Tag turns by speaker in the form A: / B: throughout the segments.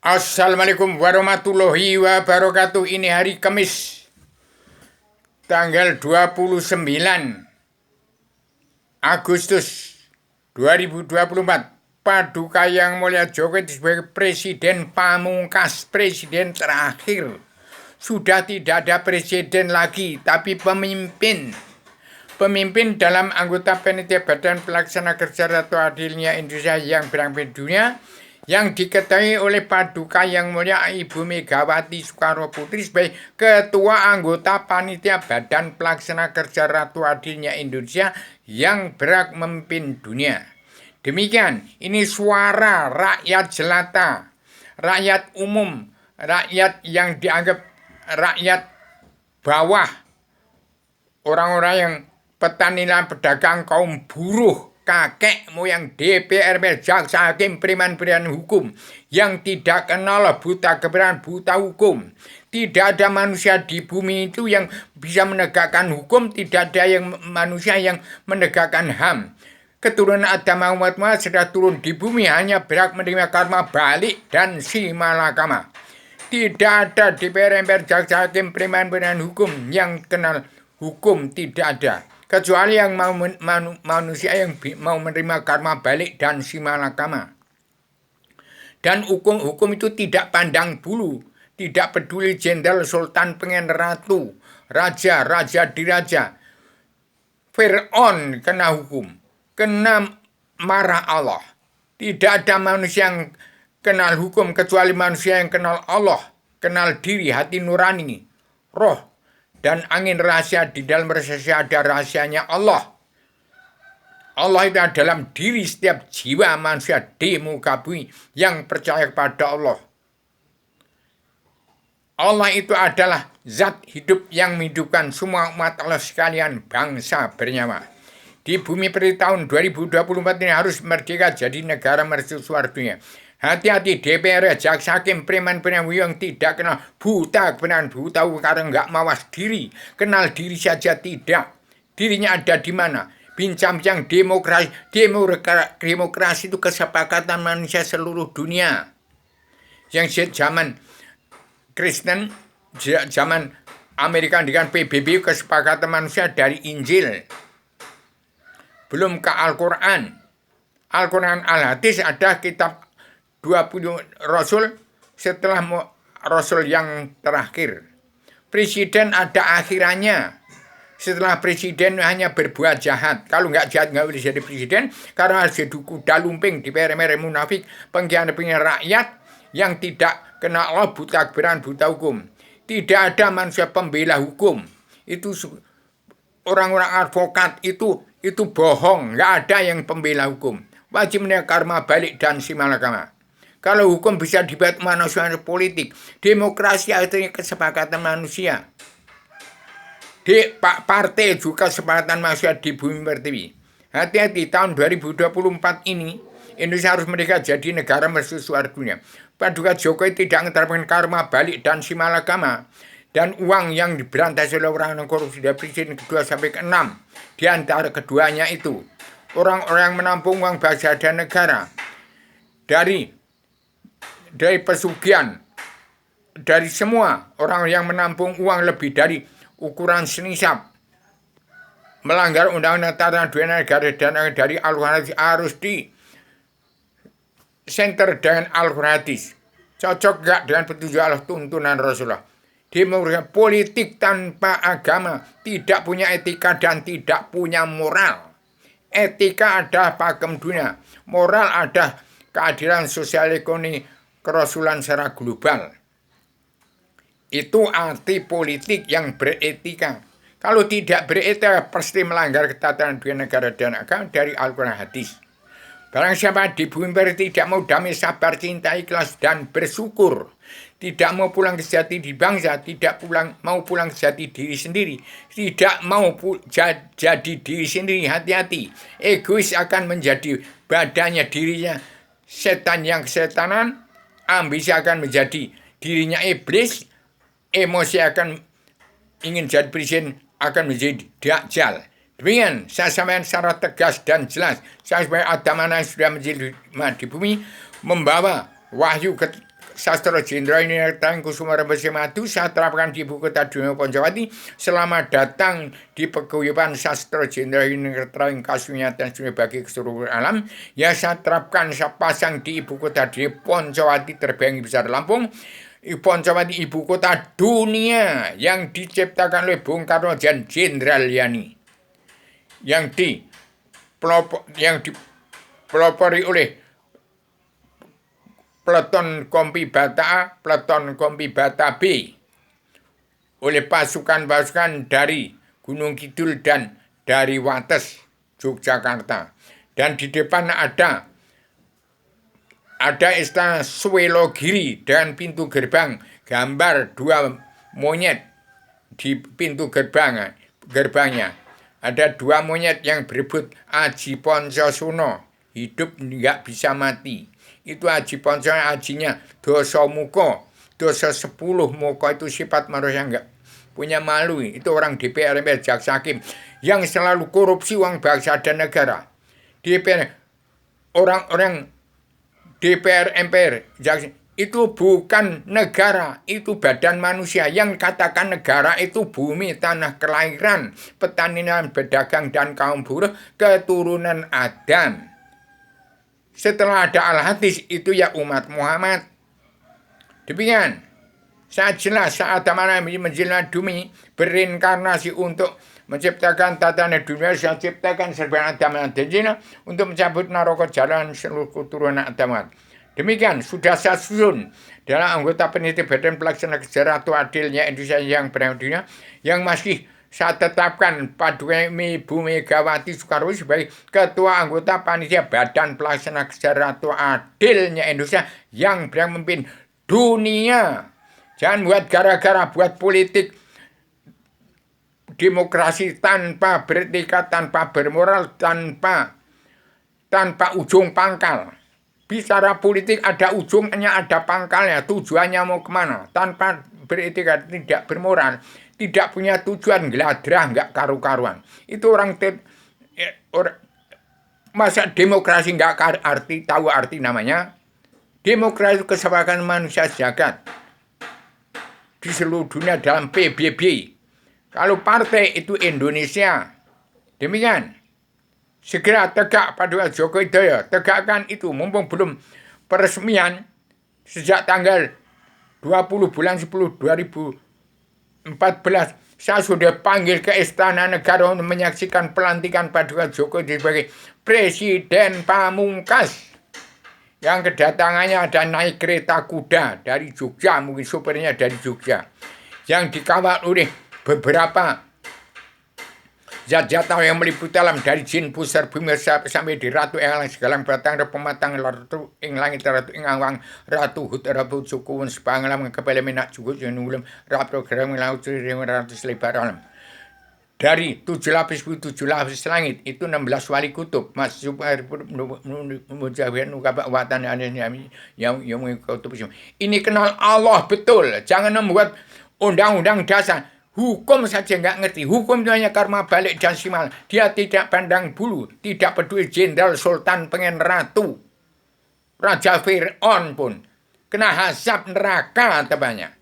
A: Assalamualaikum warahmatullahi wabarakatuh. Ini hari Kamis tanggal 29 Agustus 2024. Paduka Yang Mulia Jokowi sebagai presiden pamungkas, presiden terakhir. Sudah tidak ada presiden lagi, tapi pemimpin. Pemimpin dalam anggota panitia Badan Pelaksana Kerja Ratu Adilnya Indonesia yang berangkat dunia, yang diketahui oleh Paduka Yang Mulia Ibu Megawati Soekarno Putri sebagai Ketua Anggota Panitia Badan Pelaksana Kerja Ratu Adilnya Indonesia yang berhak memimpin dunia. Demikian, ini suara rakyat jelata, rakyat umum, rakyat yang dianggap rakyat bawah, orang-orang yang petani dan pedagang, kaum buruh, kakek moyang DPR, jaksa hakim, preman-preman hukum yang tidak kenal buta kebenaran, buta hukum. Tidak ada manusia di bumi itu yang bisa menegakkan hukum, tidak ada yang manusia yang menegakkan HAM. Keturunan Adam Muhammad sudah turun di bumi hanya berhak menerima karma balik dan si malakama. Tidak ada DPR, jaksa hakim, preman-preman hukum yang kenal hukum, tidak ada. Kecuali yang manusia yang mau menerima karma balik dan si malakama. Dan hukum itu tidak pandang bulu, tidak peduli jenderal, sultan, pengen, ratu, raja, raja diraja. Fir'aun kena hukum, kena marah Allah. Tidak ada manusia yang kenal hukum kecuali manusia yang kenal Allah, kenal diri, hati nurani, roh, dan angin rahasia. Di dalam rahasia ada rahasianya Allah. Allah itu dalam diri setiap jiwa manusia di muka bumi yang percaya kepada Allah. Allah itu adalah zat hidup yang menghidupkan semua umat Allah sekalian, bangsa bernyawa. Di bumi pada tahun 2024 ini harus merdeka jadi negara mercusuar dunia. Hati-hati DPR, jaksa hakim, preman-preman yang tidak kenal buta kebenaran, buta karena nggak mawas diri, kenal diri saja tidak. Dirinya ada di mana? Bincang-bincang demokrasi itu kesepakatan manusia seluruh dunia. Yang zaman Kristen, zaman Amerika dengan PBB, kesepakatan manusia dari Injil. Belum ke Al-Quran. Al-Quran Al-Hadis ada kitab 20 Rasul setelah Rasul yang terakhir. Presiden ada akhirannya. Setelah presiden hanya berbuat jahat. Kalau nggak jahat nggak boleh jadi presiden. Karena harus jadi kuda lumping, DPR munafik, pengkhianat rakyat yang tidak kena Allah, buta kebenaran, buta hukum. Tidak ada manusia pembela hukum. Itu orang-orang advokat itu bohong. Nggak ada yang pembela hukum. Wajib menerima karma balik dan si malakama. Kalau hukum bisa dibuat manusia politik, demokrasi artinya kesepakatan manusia. Di partai juga kesepakatan manusia di bumi pertiwi. Hati-hati, tahun 2024 ini Indonesia harus merdeka jadi negara mercusuar dunia. Paduka Jokowi tidak menerapkan karma balik dan si malakama. Dan uang yang diberantas oleh orang yang korupsi dari presiden kedua sampai ke-6. Di antara keduanya itu, orang-orang yang menampung uang bangsa dan negara. Dari pesugihan, dari semua orang yang menampung uang lebih dari ukuran senisab, melanggar undang-undang tata dua negara dan dari Al-Quran harus di center dengan Al-Quran. Cocok gak dengan petunjuk Allah, tuntunan Rasulullah? Demokrasi politik tanpa agama tidak punya etika dan tidak punya moral. Etika ada pakem dunia, moral ada keadilan sosial ekonomi kerasulan secara global. Itu arti politik yang beretika. Kalau tidak beretika pasti melanggar ketatanan dua negara dan agama dari Al-Quran hadis. Barang siapa di bumi tidak mau damai, sabar, cinta, ikhlas, dan bersyukur, tidak mau pulang ke sejati di bangsa, tidak mau pulang ke sejati diri sendiri, tidak mau jadi diri sendiri, hati-hati. Egois akan menjadi badannya, dirinya setan yang kesetanan, ambisi akan menjadi dirinya iblis, emosi akan ingin jadi presiden akan menjadi dajjal. Demikian saya sampaikan secara tegas dan jelas. Saya sebagai Adam yang sudah menjadi di bumi membawa wahyu Sastra Jenderal Nirtang Kusuma Rembesi Madu saya terapkan di ibu kota dunia Poncowati. Selamat datang di paguyuban Sastra Jenderal Nirtang Kasunyatan Sunya bagi keseluruhan alam. Ya saya terapkan saya pasang di ibu kota di Poncowati terbang besar Lampung. Poncowati ibu kota dunia yang diciptakan oleh Bung Karno dan Jenderal Yani. Yang dipelopori oleh Peleton Kompi Bata A, Peleton Kompi Bata B oleh pasukan-pasukan dari Gunung Kidul dan dari Wates, Yogyakarta. Dan di depan ada istana Swelogiri dan pintu gerbang gambar dua monyet di pintu gerbangnya. Ada dua monyet yang berebut Aji Poncosuno, hidup nggak bisa mati. Itu Aji Ponco, ajinya dosa muka, dosa 10 muka itu sifat manusia enggak punya malu. Itu orang DPR, MPR, jaksa hakim yang selalu korupsi uang bangsa dan negara. DPR, orang-orang DPR, MPR, jaksa itu bukan negara, itu badan manusia. Yang katakan negara itu bumi, tanah kelahiran, petanian, pedagang, dan kaum buruh, keturunan Adam. Setelah ada Al-Hadis itu ya umat Muhammad. Demikian. Saat jelas saat Adam menjelma bumi berinkarnasi untuk menciptakan tatanan dunia. Saya ciptakan serba Adam dan Jina untuk mencabut naroko jalan seluruh keturunan Adam. Demikian sudah saya susun dalam anggota peneliti Badan Pelaksana Sejarah atau Adilnya Indonesia yang berada dunia yang masih saya tetapkan Paduemi Ibu Megawati Soekarno sebagai Ketua Anggota Panitia Badan Pelaksana Sejarah atau Adilnya Indonesia yang memimpin dunia. Jangan buat gara-gara buat politik demokrasi tanpa beretika, tanpa bermoral, tanpa ujung pangkal. Bicara politik ada ujungnya, ada pangkalnya, tujuannya mau kemana. Tanpa beretika, tidak bermoral, tidak punya tujuan, geladrah, nggak karu-karuan. Itu masa demokrasi nggak tahu arti namanya. Demokrasi itu kesepakatan manusia sejagat di seluruh dunia dalam PBB. Kalau partai itu Indonesia, demikian. Segera tegak pada Joko Widodo, tegakkan itu mumpung belum peresmian sejak tanggal 20 bulan 10 2014 saya sudah panggil ke Istana Negara untuk menyaksikan pelantikan Paduka Joko sebagai Presiden Pamungkas yang kedatangannya ada naik kereta kuda dari Jogja, mungkin supirnya dari Jogja, yang dikawal oleh beberapa zat-zat yang meliputi alam dari jin pusar bumi sampai di ratu elang segalang batang pematang ratu ing langit ratu ing awang ratu hut ratu sukuun sepangalam kepala minak cukup jenulem ratu geram laut ratu selebar alam. Dari 7 lapis langit itu 16 wali kutub mas super mujawiran ukabak watan yang kutub. Ini kenal Allah betul, jangan membuat undang-undang dasar. Hukum saja nggak ngerti. Hukum itu hanya karma balik dan simal. Dia tidak pandang bulu. Tidak peduli jenderal, sultan, pengen ratu. Raja Fir'aun pun kena hasab neraka tebanya.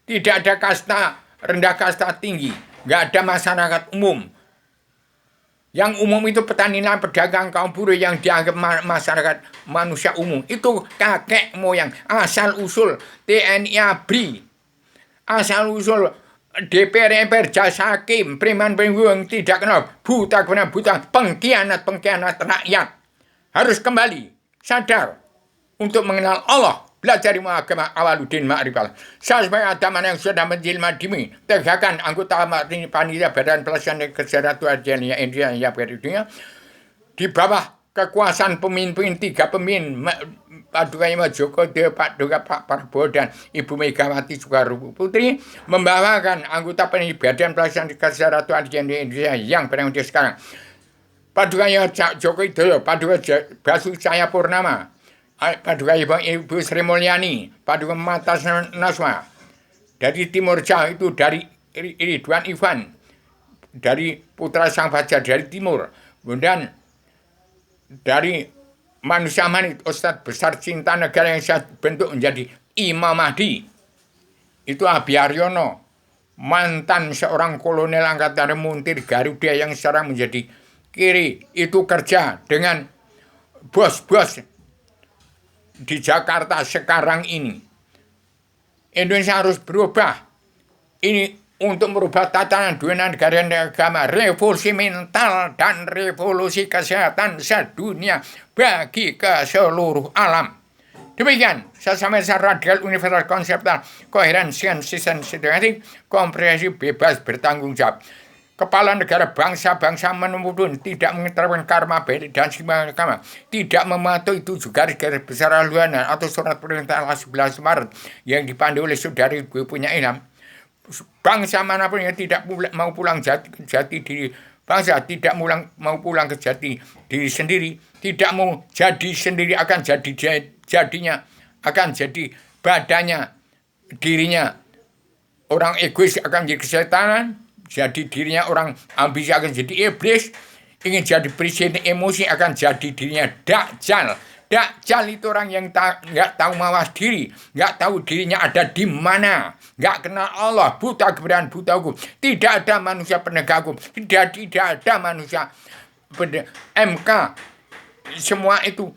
A: Tidak ada kasta rendah, kasta tinggi. Nggak ada masyarakat umum. Yang umum itu petani, pedagang, kaum buruh yang dianggap masyarakat manusia umum. Itu kakek moyang. Asal usul TNI ABRI. Asal usul DPR, MPR, jaksa hakim, preman pengguang tidak kenal, buta pengkhianat rakyat. Harus kembali sadar untuk mengenal Allah, belajar ilmu agama Awaluddin Ma'rifal. Saya sebagai Adaman yang sudah menjelma dimi, tegakkan anggota panitia Badan Pelaksana Sejarah Adilnya Indonesia yang berdunia di bawah kekuasaan pemimpin 3 pemimpin Paduka Joko Widodo, Paduka Pak Prabowo dan Ibu Megawati Soekarno Putri membawakan anggota Badan Pelaksana Sejarah Adilnya Indonesia yang berada sekarang. Paduka Joko Widodo, Paduka Basuki Cahayapurnama, Paduka Ibu Sri Mulyani, Paduka Mata Naswa. Dari Timur Jauh itu dari Ridwan Ivan, dari Putra Sang Fajar dari Timur, kemudian dari manusia manit, Ustadz besar cinta negara yang saya bentuk menjadi Imam Mahdi. Itu Abi Aryono, mantan seorang kolonel angkatan Muntir Garuda yang sekarang menjadi kiri. Itu kerja dengan bos-bos di Jakarta sekarang ini. Indonesia harus berubah. Ini untuk merubah tatanan dunia negara dan agama, revolusi mental dan revolusi kesehatan sedunia bagi ke seluruh alam. Demikian, saya sampaikan radikal universal konseptual koheren sensitif komprehensif bebas bertanggung jawab. Kepala negara bangsa-bangsa menempun tidak mengeterapkan karma baik dan simpan agama, tidak mematuhi 7 garis-garis besar haluan atau surat perintah 11 Maret yang dipandu oleh saudari gue punya ilham. Bangsa manapun yang tidak mau pulang jati diri bangsa, tidak mau pulang ke jati diri sendiri, tidak mau jadi sendiri, akan jadinya akan jadi badannya, dirinya orang egois akan jadi kesetanan, jadi dirinya orang ambisi akan jadi iblis, ingin jadi presiden emosi akan jadi dirinya Dajjal. Dajjal itu orang yang nggak tahu mawas diri, nggak tahu dirinya ada di mana, nggak kenal Allah, buta kebenaran, buta hukum. Tidak ada manusia penegak hukum, tidak ada manusia MK. Semua itu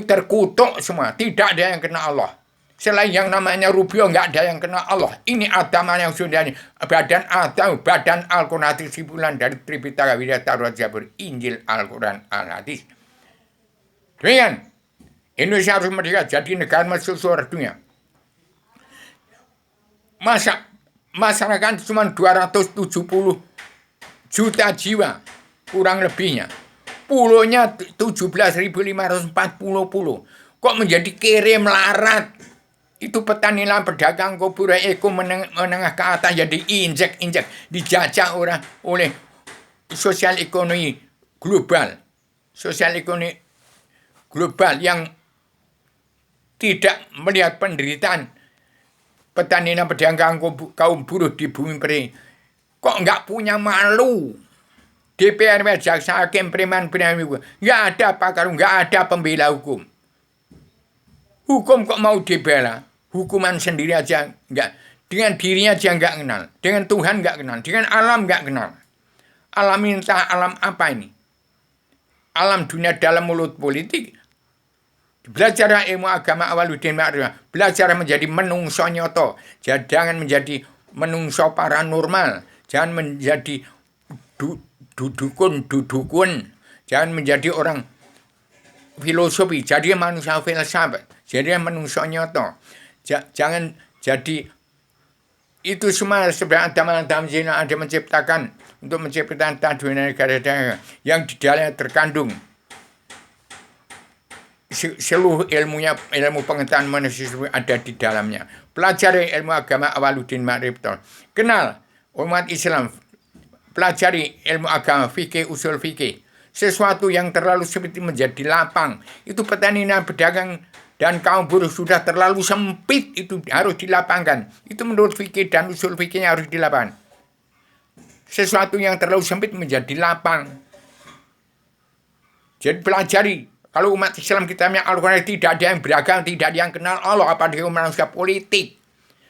A: terkutuk semua. Tidak ada yang kenal Allah. Selain yang namanya Rubio, nggak ada yang kenal Allah. Ini agama yang sudah badan Al-Quran simpulan dari Tripitaka Widya Taurat Zabur Injil Al-Quran Al-Hadis. Demikian, Indonesia harus merdeka jadi negara seluruh dunia. Masyarakat cuma 270 juta jiwa, kurang lebihnya. Pulaunya 17.540 pulau. Kok menjadi kere melarat? Itu petani lan pedagang kopura eko menengah ke atas jadi injek dijajah oleh sosial ekonomi global. Sosial ekonomi global yang tidak melihat penderitaan petani dan pedagang kaum buruh di bumi peri. Kok nggak punya malu? DPR, jaksa, hakim, preman, nggak ada pakar, nggak ada pembela hukum. Hukum kok mau dibela? Hukuman sendiri aja nggak. Dengan dirinya aja nggak kenal. Dengan Tuhan nggak kenal. Dengan alam nggak kenal. Alam minta alam apa ini? Alam dunia dalam mulut politik. Belajar ilmu agama Awaluddin Ma'rifah. Belajar menjadi menungso nyoto. Jangan menjadi menungso paranormal. Jangan menjadi dudukun. Jangan menjadi orang filosofi. Jadi manusia filsafat. Jadi menungso nyoto. Jangan jadi itu semua sebenarnya dalam zina ada menciptakan untuk menciptakan dunia negara yang di dalamnya terkandung seluruh ilmu pengetahuan manusia ada di dalamnya. Pelajari ilmu agama Awaluddin Ma'rifah. Kenal umat Islam. Pelajari ilmu agama fikih, usul fikih. Sesuatu yang terlalu sempit menjadi lapang. Itu petani dan pedagang dan kaum buruh sudah terlalu sempit, itu harus dilapangkan. Itu menurut fikih dan usul fikihnya harus dilapangkan. Sesuatu yang terlalu sempit menjadi lapang. Jadi pelajari. Kalau umat Islam kita Al-Quran tidak ada yang beragam, tidak ada yang kenal Allah, apalagi manusia politik.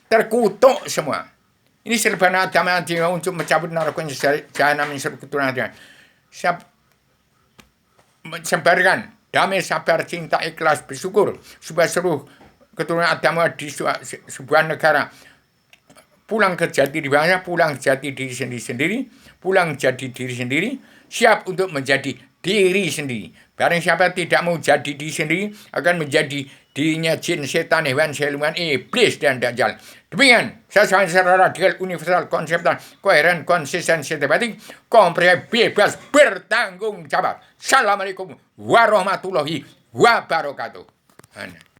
A: Terkutuk semua. Ini serban agama untuk mencabut narkoba jahanam yang seluruh keturunan. Sebarkan damai, sabar, cinta, ikhlas, bersyukur supaya seluruh keturunan agama di sebuah negara pulang ke jati diri bangsa, pulang jati diri sendiri, pulang jadi diri sendiri, siap untuk menjadi diri sendiri. Barang siapa tidak mau jadi diri sendiri akan menjadi dirinya jin, setan, hewan, siluman, iblis, dan dajjal. Demikian, saya secara radikal, universal, konseptual, koheren, konsisten, sistematik, komprehensif, bebas, bertanggung jawab. Assalamualaikum warahmatullahi wabarakatuh.